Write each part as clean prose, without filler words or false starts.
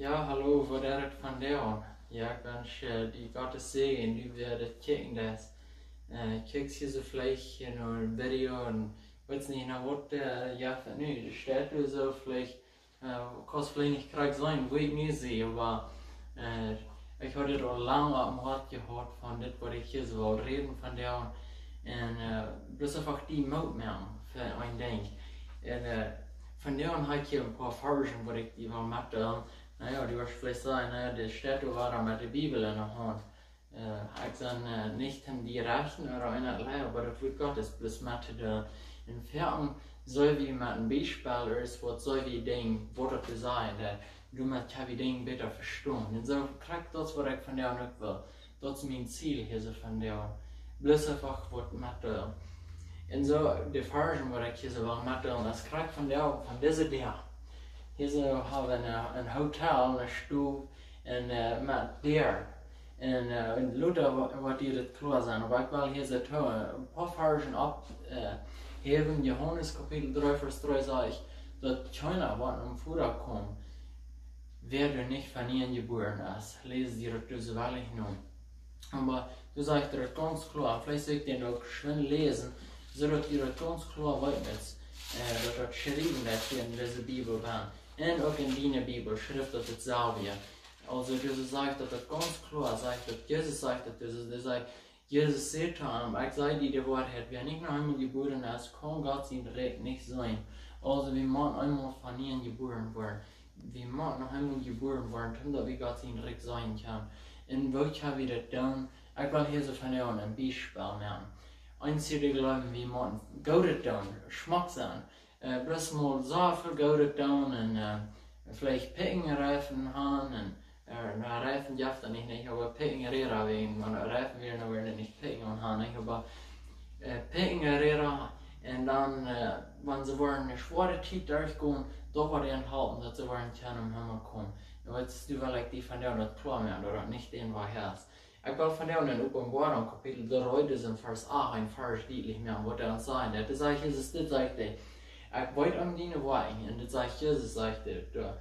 Ja, hallo, wat er het van jou? Ja, ik wens je die Gottes Segen, die werdet kijken das. Kijkt je zo vielleicht naar een video en weet niet naar wat ja van nu, de staat er zo vielleicht, kan vielleicht nicht krank sein, wo ich nicht sehe, aber ich hatte da lange am Hart gehört von das, was ich hier so reden von der und bloß einfach die Mut machen für ein Ding. Und von der habe ich hier ein paar Versen, wo ich die mal mache. Naja, die wirst vielleicht sagen, naja, die Städte waren mit der Bibel in der Hand. Ich sage nicht die Rechten oder einer Lehre, aber das wird Gottes bloß mit der Entfernung, so wie mit einem Beispiel ist, was so wie Ding, wo das sein, du musst die Dinge besser verstehen. Und so kriegt das, was ich von der nicht will. Das ist mein Ziel hier so von der. Bloß einfach, was mit der. Und so, die Versen, was ich hier so will, mit der, das kriegt von der, von dieser der. Hier so haben ein Hotel, eine Stube, und mit der. Und Luther, was die das klar sind. Aber ich will hier so ein paar Versen abheben. Johannes Kapitel 3, Vers 3 sage ich, dass keiner, was am Futter kommt, wer du nicht von ihnen geboren ist. Lese dir das so weil ich nun. Aber du sagst das ganz klar, vielleicht soll ich den auch schön lesen, so dass ihr das ganz klar wisst, dass das geschrieben wird hier in dieser Bibel. Und auch in deiner Bibel, Schrift das dasselbe. Also Jesus sagt das ganz klar, sagt das, Jesus sagt das, der sagt, Jesus sagt zu ihm, ich sage dir die Wahrheit, wer nicht noch einmal geboren ist, kann Gott sein Recht nicht sein. Also wir müssen einmal von ihnen geboren werden. Wir müssen noch einmal geboren werden, damit Gott sein Recht sein kann. Und wo habe ich das dann? Ich will hier so von dir ein Beispiel machen. Einzige glauben, wir müssen Gott tun, Schmack sein. Bloß mal so viel Gott tun und vielleicht Pickenreifen haben. Reifen darf da nicht, aber Pickenräder wegen, man Reifen werden nicht Picken haben, aber Pickenräder und dann, wenn sie wollen eine schwere Zeit durchgehen, da war die enthalten, dass sie wollen können im Himmel kommen. Jetzt du vielleicht die von der das klar machen oder nicht den was herrscht. Ich will von der in Offenbarung Kapitel 3, das in Vers 8 ein Vers deutlich machen, was er sagt. Das sagt Jesus, das sagt er. Ich wollte an deine Wein, und das sagt Jesus, sagt er.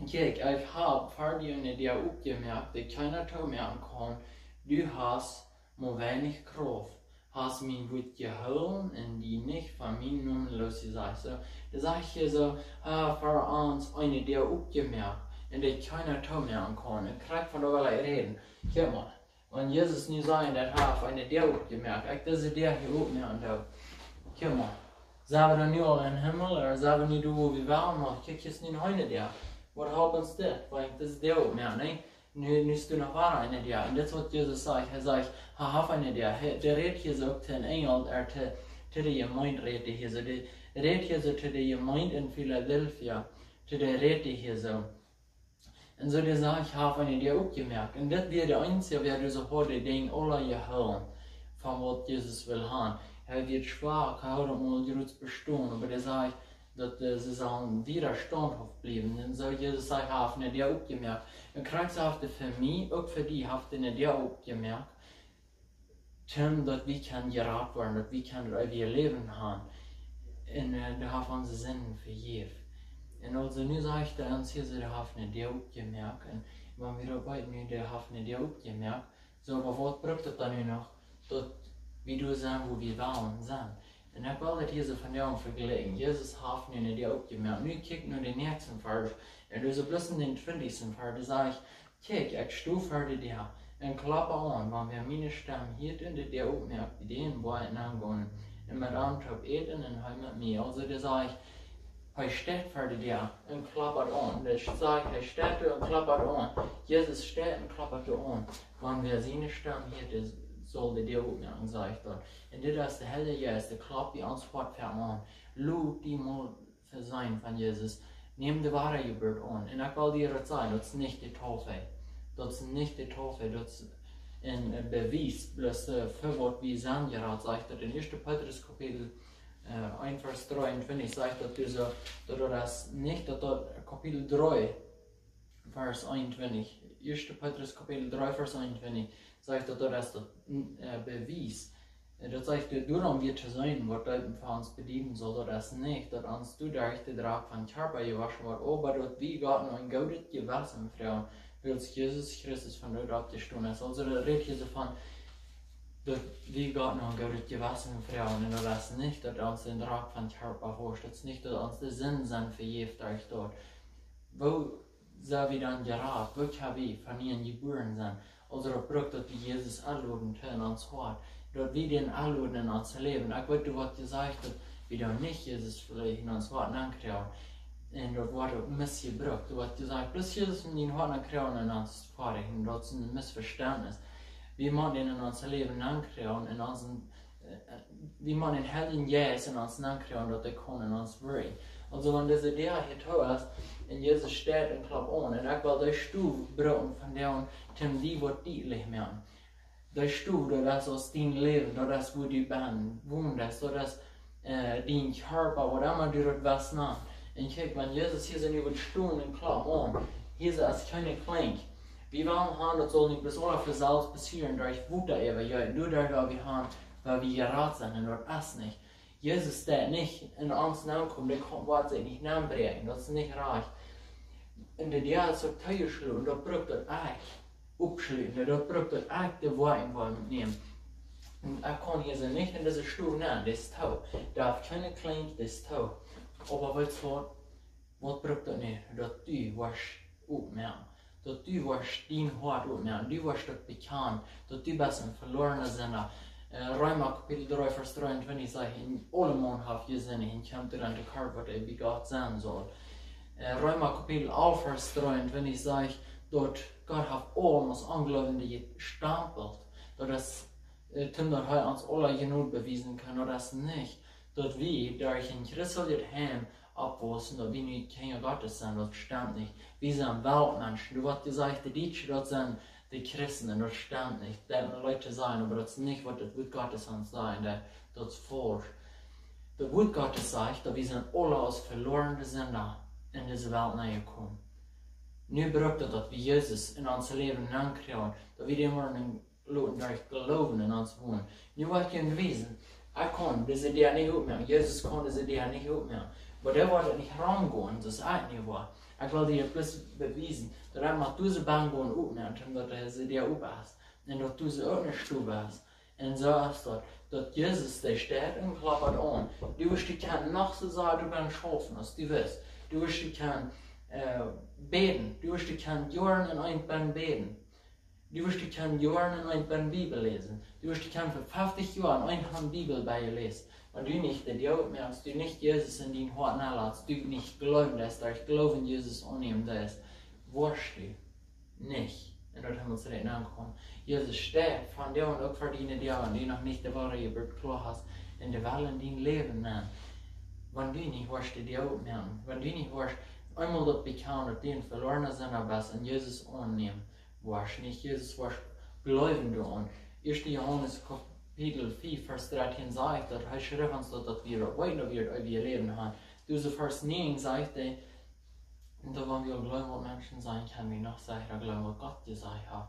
Kijk, ich habe für die aufgemerkt, die keiner zu merken kann, du hast nur wenig Kraft, hast mich gut geholt und die nicht von mir Namen losgesagt. So, da sage ich hier so, für uns eine, die aufgemerkt, und die keiner zu merken kann. Ich krieg von der reden. Guck mal, wenn Jesus nicht sagt, dass er eine, die aufgemerkt, ich diese der hier aufmerken darf. Guck mal, sagen wir nicht alle im Himmel, oder sagen wir nicht, wo wir waren, aber guck jetzt nicht eine der. Wat happens dit? Want dat is deel meer, nee? Nu is er nog waar een idee. En dat is wat Jezus zegt. Hij zegt, hij heeft een idee. De redt hier zo ten Engel, te de gemeente redt hier zo. De redt hier zo te de gemeente in Philadelphia. Te de redt hier zo. En zo die zegt, hij heeft een idee opgemerkt. En dat weer de einzige, waar du zo hoort, die dingen alle gehouden. Van wat Jezus wil gaan. Hij wordt schwach, hij houdt hem al groot bestaan. Maar die zegt, dat ze zo'n Widerstand blijven. En zo Jesus sagt, heeft een idee opgemerkt. En krijgshaft voor mij, ook voor die, heeft een idee opgemerkt. Dat we kunnen geraad worden, dat we kunnen weer leven gaan. En daar heeft onze zin vergeven. En also nu zegt hij ons hier, ze heeft een idee opgemerkt. En wanneer we dabei nu, daar heeft een idee opgemerkt. Zo, maar wat braucht het dan nu nog? Dat we doen zijn, wo we waren zijn. En ik wil dat hier zo van jou vergelijken. Jezus heeft nu een idee opgemerkt. Nu kijk naar de nächste vers. En dus op plus in den 20. vers, dan zeg ik, kijk, ik sta voor de deur. En klappe aan, wanneer mijn stem hier in de deur opmerkt, die den buiten aangaan. En met anderen op eten en hij met mij. Also dan zeg ik, hij staat voor de deur en klappert aan. Dus ik zeg, hij staat en klappert aan. Jezus staat en klappert aan. Wanneer zijn stem hier is, soll die deur opmerken, zeg ik dan. En dit is de hele juist, de klap die ons wordt aan. Loop die mal voor zijn van Jezus. Neem de ware geburt aan. En ik wil dir dat zeggen, dat is niet de taufe. Dat is niet de taufe, dat is een bewijs. Plus voor wat we zijn geraad, zegt dat in 1. Petrus kapitel 1 vers 23 zegt dat dus dat is niet dat kapitel 3 vers 21. 1. Petrus kapitel 3 vers 21 zegt dat is dat bewijs. Dat sagt du dan weer te zijn wat uit voor ons bedienen soll, dat is niet, dat ons du der rechte draag van Körper gewaschen wordt, aber dat wie Gott noch ein gutes Gewassen Frauen, als Jesus Christus von dort abgestoßen ist. Also da redet hier so von, dass wie Gott noch ein gutes Gewassen Frauen, und das ist nicht, dass uns den Draag von Körper hocht, das ist nicht, dass uns der Sinn sind verjeft euch dort. Wo sind wir dann geraten? Wo kann wir von ihnen geboren sein? Also da braucht das wie Jesus anladen in uns Hort. Dort wie den anladen in unser Leben. Ich weiß, du was gesagt hast, wie da nicht Jesus vielleicht in uns Hort ankriegen. Und dort wurde missgebraucht. Du hast gesagt, bloß Jesus in den Hort ankriegen in uns Vater. Und dort ist ein Missverständnis. Wie man den in unser Leben ankriegen, in unseren, wie man den Heiligen Geist in uns ankriegen, dort der kann in uns wirken. Also wenn diese Idee hier toll ist, in Jesus steht und klappt an, und ich will durch Stuhl brauchen von der Tim die wird deutlich mehr. Durch Stuhl, das ist dein Leben, das wo du wohnst, das dein Körper, was immer du dort was nach. Und guck, wenn Jesus hier sind über Stuhl und klappt an, hier ist es keine Klink. Wir wollen haben, das soll nicht bis alle für selbst passieren, durch Wutter eben, ja, nur da wir haben, weil wir geraten sind, und dort ist nicht. Jesus, der nicht in uns Namen kommt, der kommt, was sich nicht Namen bringen, das ist nicht reich. Und der Jahr ist so teuer schlug, und da braucht das Eich abschließen, da braucht das Eich die Wein mitnehmen. Und ich kann hier so nicht in diese Stuhl nehmen, das ist taub. Da hat keine Klink, das ist taub. Aber was braucht das nicht? Dass du was aufmerken, dass du was dein Hort aufmerken, du was das bekannt, dass du bist ein verlorener Sinner. Römer Kapitel 3, Vers 23 sagt, in alle Mann habt ihr Sinne, in kommt ihr an der Körper, der wie Gott sein soll. Römer Kapitel 11, Vers 23 sagt, dort Gott hat alles Anglaubende gestampelt, dass das Tünder heute uns alle Jnod bewiesen kann, oder das nicht. Dort wir durch ein Christus Heim abwachsen, dass wir nicht Kinder Gottes sind, das stimmt nicht. Wir sind Weltmenschen, du hast gesagt, die Deutschen, das sind die Christen, und das stimmt nicht. Das werden Leute sein, aber das ist nicht, was das Wort Gottes uns sagt, das ist falsch. Das Wort Gottes sagt, dass wir sind alle als verlorene Sünder in diese Welt gekommen. Nu braucht es, dass wir Jesus in unser Leben ankriegen, dass wir dem Leuten durch Glauben in uns wohnen. Nu wird ich bewiesen, ich kann diese Idee nicht aufmerken, Jesus kann diese Idee nicht aufmerken. Aber der wollte nicht rangehen, das ist nicht wahr. Ich will dir bloß beweisen, dass einmal diese Bangen aufmerken, dass diese Idee aufhast. Und dass du sie auch nicht stubst. Und so ist das, dass Jesus der steht und klappert an. Du wirst dich noch so sagen, du bist schaffen, als du wirst. Du wirst dich beten. Du wirst dich Jahren in ein Band beten. Du wirst dich Jahren in ein Band Bibel lesen. Du wirst dich für 50 Jahre in eine Bibel bei dir lesen. Wenn du nicht den Glauben merkst, du nicht Jesus in dein Hort nachlässt, du nicht glauben lässt, dass ich Glauben in Jesus annehmen lässt, wirst du nicht in der Himmelsreden ankommen. Jesus steht von dir und auch für deine Jahre, die noch nicht die Wahre über klar hast, in der Welt in dein Leben nehmen. Wenn du nicht wirst, die Glauben merken, wenn du nicht wirst, einmal das bekannt, dass du ein verlorener Sünder bist und Jesus annehmen, wirst nicht Jesus wirst glauben du an. 1. Johannes Kapitel 4, Vers 13 sagt, dass er schreibt uns, dass wir weiter wird, wir leben haben. Du so Vers 9 sagt, und da wollen wir glauben, was Menschen sein können, wie noch sagt, glauben, was Gott gesagt hat.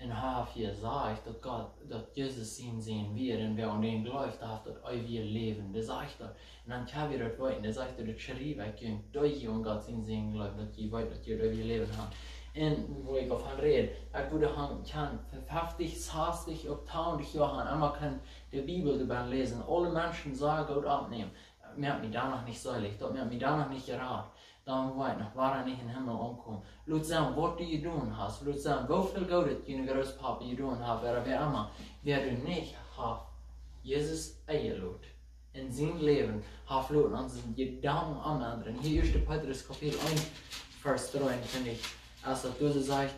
Und H4 sagt, dass Jesus ihn sehen wird, und wer an den glaubt, darf das wir leben. Der sagt das. Und dann kann wir das weiter, der sagt, das schrieb, durch und Gott ihn sehen glaubt, dass wir weiter, dass wir leben haben. Und wo ich auf ihn rede, ich würde kann für 50, 60, ob 1000 Jahre einmal kann die Bibel darüber lesen. Alle Menschen sagen, Gott abnehmen. Mir hat mich danach nicht säulig, mir hat mich danach nicht geraten. Dann weit noch, war er nicht in den Himmel ankommen. Laut sagen, was du getan hast, laut sagen, wie viel Geld deine Großpapa getan hat, wer immer, wer du nicht hast, Jesus eingeladen. In seinem Leben, hat laut an seinen Gedanken anderen. Hier 1. Petrus Kapitel 1, Vers 3, finde ich. Also, du sagst,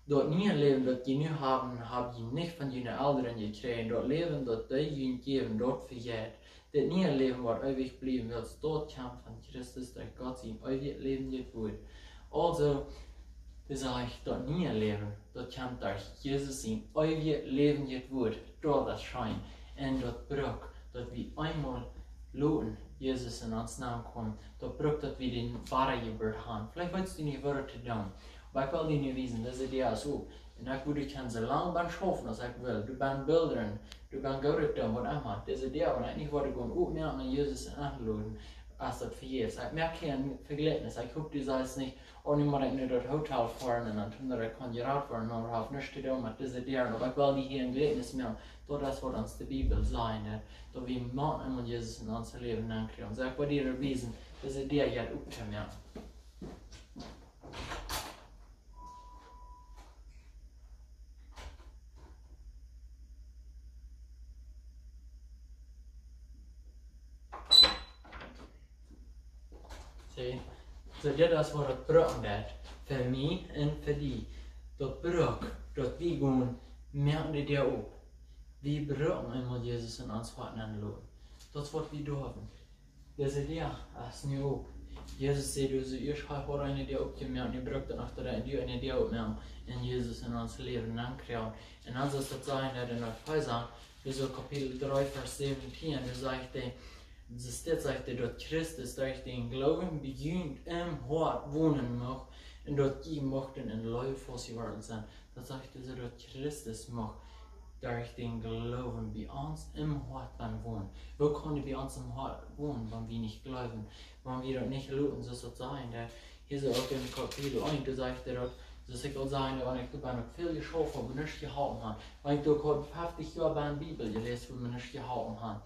dort nie ein Leben, das die nu haben, habt ihr nicht von ihren Eltern gekriegt. Dort Leben, das die ihnen geben, dort verjährt. Das nie ein Leben, was ewig bleiben wird. Dort kam von Christus, durch Gott ihm ewig Leben gegeben. Also, das sage ich, dort nie ein Leben, dort kam durch Jesus ihm ewig Leben gegeben. Dort das Schein. Und dort braucht, dass wir einmal loben, Jesus in uns Namen kommen. Dort braucht, dass wir den Vater gebührt haben. Vielleicht willst du nicht Wörter tun. Aber ich will dir nicht wissen, dass die so. Und ich würde kann so lange beim Schaffen, als ich will. Du beim Bildern, du beim Gauditum, was immer. Das ist der, und ich nicht wollte gehen, aufmerken und Jesus anladen, als das für Jesus. Ich merke kein Vergleich. Ich hoffe, du sagst nicht, oh, nicht mal in das Hotel fahren und dann tun wir Kandidat fahren, oder auf nichts zu tun mit dieser Deren. Aber ich will nicht hier ein Gleichnis mehr. Das wird uns die Bibel sein, dass wir Mann und Jesus in unser Leben ankriegen. Und ich will dir erweisen, dass der jetzt aufzumerken. So das war das Brücken für mich und für dich. Das Brück, das wir gehen, merken die dir auch. Wir brücken immer Jesus in uns Vater anladen. Das ist was wir dürfen. Das ist der, das nicht auch. Jesus sagt, du so, ich habe eine dir aufgemerkt, ich brück dann nach der die eine dir aufmerken, in Jesus in uns Leben ankriegen. Und dann soll das sein, der in Epheser, so Kapitel 3, Vers 17, da sagt er, sagt er, dass Christus durch den Glauben beginnt im Hort wohnen mag und dort die mochten in Leib vorgeworden sein. Das sagt er so, dass Christus mag durch den Glauben bei uns im Hort wohnen. Wo können wir bei uns im Hort wohnen, wenn wir nicht glauben, wenn wir das nicht luten, so soll es sein. Hier ist auch in Kapitel 1, da sagt er, dass ich auch sagen, wenn ich noch viel geschaut habe, nicht gehalten habe, wenn ich doch 50 Jahre bei der Bibel gelesen habe, nicht gehalten habe.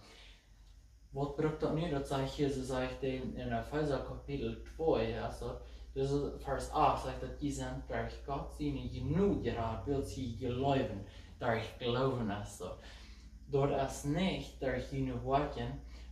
Was braucht das nicht? Das sagt hier, so sagt er in Epheser Kapitel 2, also, das ist Vers 8, sagt er, die sind durch Gott seine Jnod geraten, will sie glauben, durch Glauben ist so. Dort ist nicht durch jene Worte,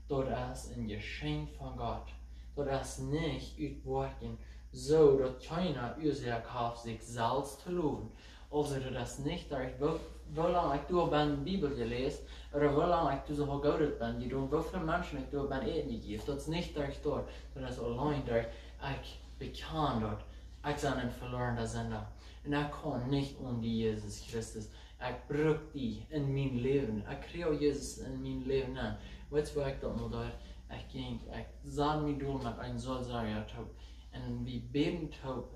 dort ist ein Geschenk von Gott. Dort ist nicht über Worte, so dass keiner unsere Kraft sich selbst zu loben. Also, das ist nicht durch, wie lange ich durch die Bibel gelesen oder wie lange ich so geoutet bin, wie viele Menschen ich durch bin Eden gegeben. Das ist nicht durch dort, das ist allein durch, ich bekannt dort, ich bin ein verlorener Sender. Und ich kann nicht ohne Jesus Christus. Ich brauche die in mein Leben. Ich kriege Jesus in mein Leben an. Weißt du, wo ich das mal dort? Ich sah mich durch mit einem Soldaten. Und wir beten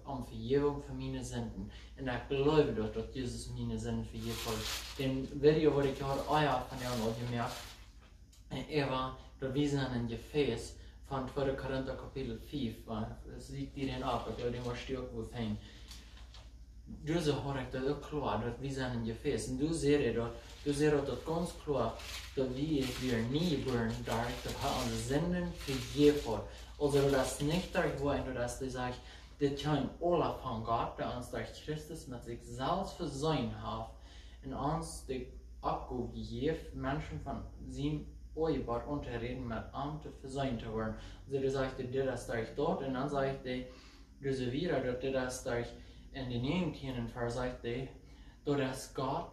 um Vergebung für meine Sünden. Und ich glaube doch, dass Jesus meine Sünden vergibt hat. Den Video, wo ich gerade euer von der auch gemerkt habe, dass wir sind ein Gefäß von 2. Korinther Kapitel 5. Es liegt dir den ab, ich glaube, den war stark wo fängt. Du hast das klar, dass wir sind ein Gefäß. Und du siehst das ganz klar, dass wir nie werden, dass unsere Sünden vergeben hat. Also das nicht durch Worte, dass du sagst, das kommt alle von Gott, der uns durch Christus mit sich selbst versöhnt hat und uns die Abgabe gegeben, Menschen von seinem Ehepaar unterreden, mit ihm zu versöhnt zu werden. Also du sagst, das durch dort, und dann sagt er, du so wieder, dass das durch in den 19. Vers sagt er, dass Gott,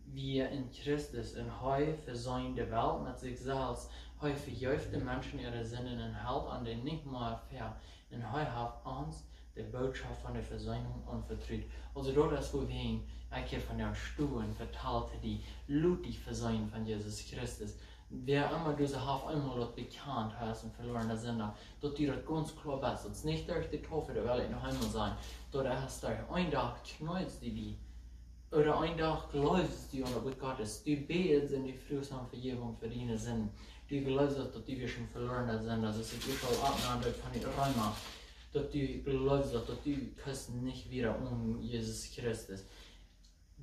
wie in Christus in heu versöhnt die Welt mit sich selbst, heu verjäuft den Menschen ihre Sünden und hält an den nicht mal fair. Und heu hat uns die Botschaft von der Versöhnung anvertraut. Also dort ist, wo wir hin, ich von der Stuhl verteilte die lutig Versöhnung von Jesus Christus. Wer immer diese Haft einmal dort bekannt hat und verlorener Sünder, dort die das ganz klar besser. Es ist nicht durch die Taufe, der Welt noch einmal sein. Dort ist durch ein Tag knallst die. Oder ein Tag glaubst du an Gott Gottes. Du betest in die frühsame Vergebung für deine Sünden. Du glaubst, dass die wir schon verloren sind. Das ist die Abnahme von den Römern. Dass du glaubst, dass du kannst nicht wieder um Jesus Christus.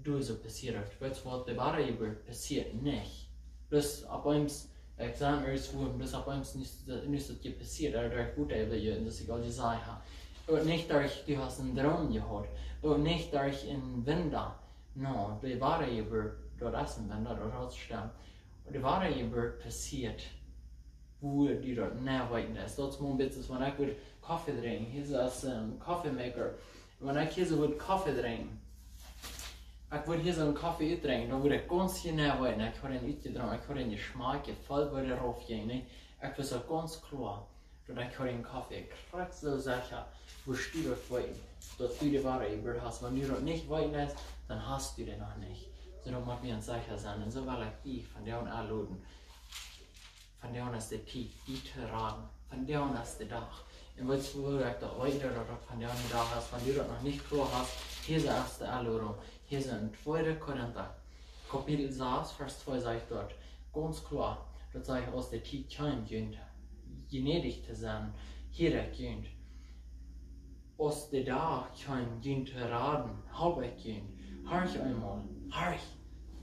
Du so passiert. Weißt du, was der Wahre passiert nicht. Bloß ab uns Examen ist wurden, bloß ab uns nicht das passiert. Aber durch gute Ehe, dass ich all die Sachen habe. Und nicht durch, du hast einen Traum gehabt. Und nicht durch einen Winter. No, die Wahre Ehe, dort essen, wenn dort raussterben. Die Wahre Ehe passiert, wo die dort näher weiten ist. Das ist mein Bitte, wenn ich würde Kaffee trinken. Hier ist das Kaffeemaker. Wenn ich hier so würde Kaffee trinken, ich würde hier so einen Kaffee trinken, dann würde ich ganz näher weiten. Ich habe ihn nicht getrunken, ich habe ihn Geschmack voll bei der raufgehen. Ich weiß auch ganz klar, dass ich habe den Kaffee krieg so sicher, wo steht dort weiten. Dass du die Wahre Ehe hast. Wenn du dort nicht weiten hast, dann hast du den noch nicht. So, dann muss mir ein sicher sein. Und so will ich dich von der und anladen. Von der ist der Tief, die Terrain, von der ist der Dach. Und wenn du da weiter von der da hast, wenn du das noch nicht klar hast, hier ist der erste Aule. Hier ist ein 2. Korinther, Kapitel 6, Vers 2 sagt dort, ganz klar, dort sage ich aus der Zeit kein Jnod, gnädig zu sein, hier der Jnod. Aus der da kein Jnod raten, halb Jnod. Hörch einmal,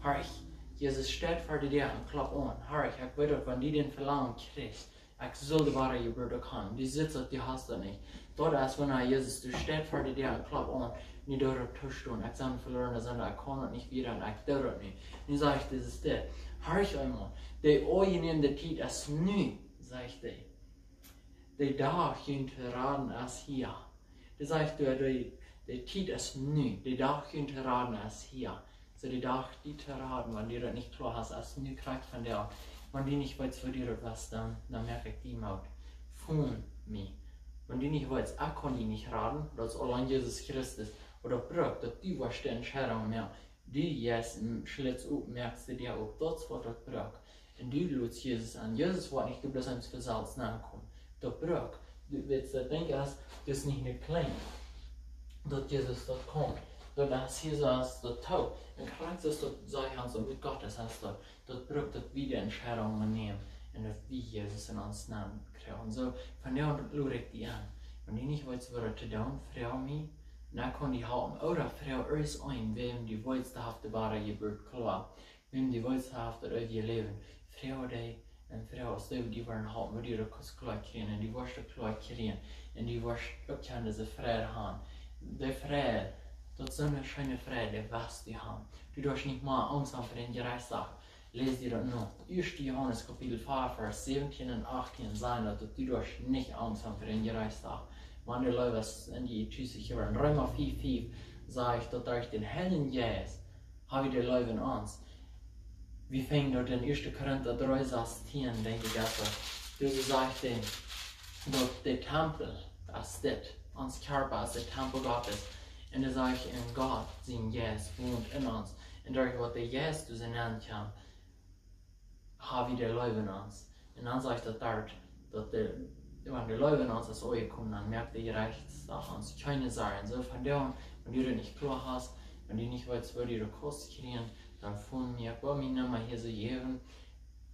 hörch. Jesus steht vor dir und klappt an. Hörch, ich weiß, wenn du den Verlangen kriegst, ich soll die Ware über kommen. Die sitzt, die hast du nicht. Dort ist, wenn Jesus, du steht vor dir und klappt an, nicht dort tun. Ich habe verloren, sondern ich kann nicht wieder und ich dort nicht. Dann sage ich, das ist das. Hörch einmal, die Ojen in der Zeit ist nie, sage ich dir. Die da Jnod raten ist hier. Das sagt du, die Zeit ist nie, die Tag hinter raten ist hier. So die Tag, die zu raten, wenn du das nicht klar hast, ist nie kriegt von der. Wenn du nicht weißt, wo dir was, dann merke ich die Maut. Von mir. Wenn du nicht weißt, ich kann die nicht raten, dass allein Jesus Christus oder Brück, dass du was die Entscheidung mehr. Du jetzt schlitzt auf, merkst du dir auch, das war das Brück. Und du ludst Jesus an. Jesus war nicht, dass uns für Salz nachkommen. Der Brück. Du willst denken, das ist nicht klein. Dass Jesus dort kommt. Dass Jesus dort taugt. Und kriegst du dort, sag ich so, mit Gottes hast dort braucht dort wieder Entscheidungen nehmen. Und dass wie Jesus in uns Namen kriegen. Und so, von der lade ich die an. Wenn die nicht weiß, was zu tun, frau mich, dann kann die haben. Oder frau alles ein, wem die weiß, da hat die Ware gebührt, klar. Wem die weiß, da hat ihr Leben. Frau die. En vrouw stel die waren halt met die kostklaar kriegen en die was de klaar kriegen en die was ook kende ze vrede haben. De vrede, dat zo'n schöne vrede, was die haben. Du darfst nicht mal Angst haben für den Gerechtstag. Les dir das noch. 1. Johannes Kapitel 5, Vers 17 und 18 sagen, dass du darfst nicht Angst haben für den Gerechtstag. Wenn die Leute in die Tüse hören, Römer 4,5 sage ich, dass durch den hellen Jäs habe ich die Leute in Angst. Wir fängen dort in 1. Korinther 3, Vers 10, denke ich einfach. Du sagst den, dass der Tempel ist das, uns Körper ist der Tempel Gottes. Und da sage ich, in Gott, sein Jesus wohnt in uns. Und durch was der Jesus du sie nennen kann, haben wir die Leute in uns. Und dann sage ich dort, dass wenn die Leute in uns aus euch kommen, dann merkt ihr Rechtssache uns keine Sachen. So von der, wenn du das nicht klar hast, wenn du nicht weißt, wo die Kost kriegen, dann von mir, ich will mich nicht mehr hier so geben.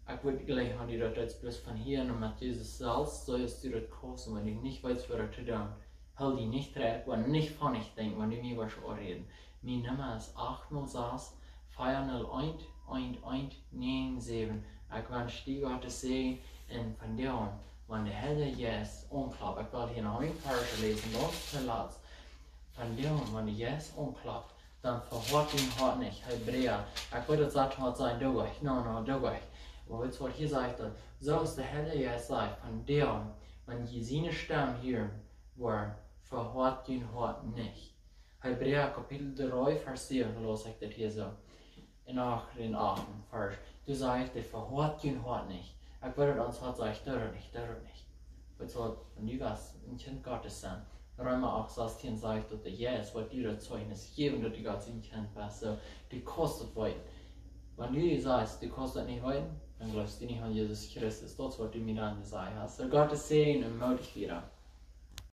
Ich würde gleich an die das jetzt bloß von hier und mit Jesus selbst, so ist die das kosten, wenn ich nicht weiß, was zu tun. Halt die nicht recht, wenn nicht von ich denke, wenn die mir was reden. Mein Nummer ist 806 401 1197. Ich wünsche dir Gottes Segen und von dir an, wenn der Herr Jesus umklappt, ich will hier noch ein Vers lesen, ganz zuletzt. Von dir an, wenn der Jesus umklappt, dann verhört ihn Hort nicht, Hebräer. Ich würde das Hort sein, durch, durch. Aber jetzt, was hier sagt, so ist der Herr Jesus sagt, von dir an, wenn die seine Stimme hören, war, verhört ihn Hort nicht. Hebräer Kapitel 3, Vers 7, los ich das hier so. In den 8. Vers. Du sagst, der verhört ihn Hort nicht. Ich würde uns Hort sagen, dürre nicht. Jetzt, wenn du was ein Kind Gottes sind, Römer 8, Vers 10 sagt, dass der Jesus wird dir das Zeugnis geben, dass die Gott sein Kind was. So, die kostet weit. Wenn du sagst, die kostet nicht weit, dann glaubst du nicht an Jesus Christus. Das, was du mir dann gesagt hast. So, Gottes Segen und möglich wieder.